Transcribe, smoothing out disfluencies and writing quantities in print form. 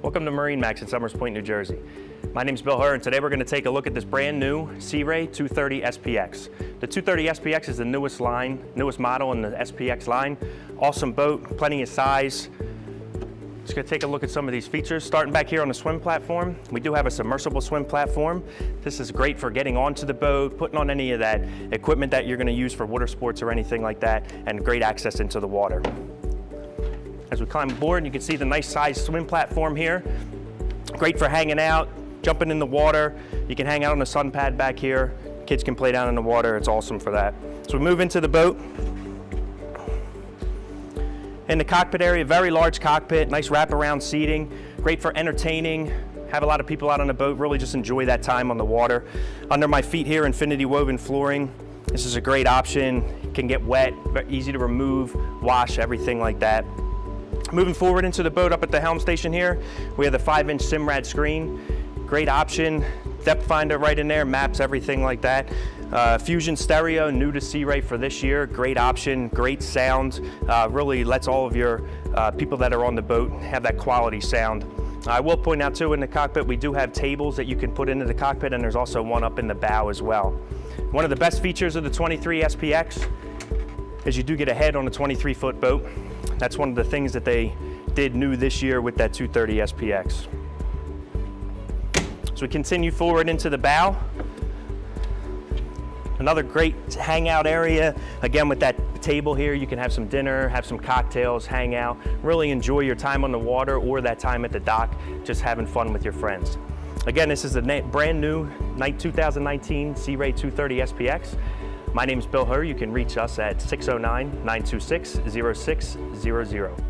Welcome to MarineMax in Somers Point, New Jersey. My name is Bill Hur, and today we're going to take a look at this brand new Sea Ray 230 SPX. The 230 SPX is the newest model in the SPX line. Awesome boat, plenty of size. Just going to take a look at some of these features. Starting back here on the swim platform, we do have a submersible swim platform. This is great for getting onto the boat, putting on any of that equipment that you're going to use for water sports or anything like that, and great access into the water. As we climb aboard, you can see the nice size swim platform here. Great for hanging out, jumping in the water. You can hang out on the sun pad back here. Kids can play down in the water. It's awesome for that. So we move into the boat. In the cockpit area, very large cockpit, nice wraparound seating. Great for entertaining. Have a lot of people out on the boat, really just enjoy that time on the water. Under my feet here, infinity woven flooring. This is a great option. It can get wet, easy to remove, wash, everything like that. Moving forward into the boat up at the helm station here, we have the 5-inch Simrad screen. Great option, depth finder right in there, maps, everything like that. Fusion stereo, new to Sea Ray for this year. Great option, great sound. Really lets all of your people that are on the boat have that quality sound. I will point out too, in the cockpit, we do have tables that you can put into the cockpit, and there's also one up in the bow as well. One of the best features of the 23 SPX is you do get a head on a 23-foot boat. That's one of the things that they did new this year with that 230 SPX. So we continue forward into the bow. Another great hangout area. Again, with that table here, you can have some dinner, have some cocktails, hang out, really enjoy your time on the water or that time at the dock, just having fun with your friends. Again, this is a brand new 2019 Sea Ray 230 SPX. My name is Bill Hur. You can reach us at 609-926-0600.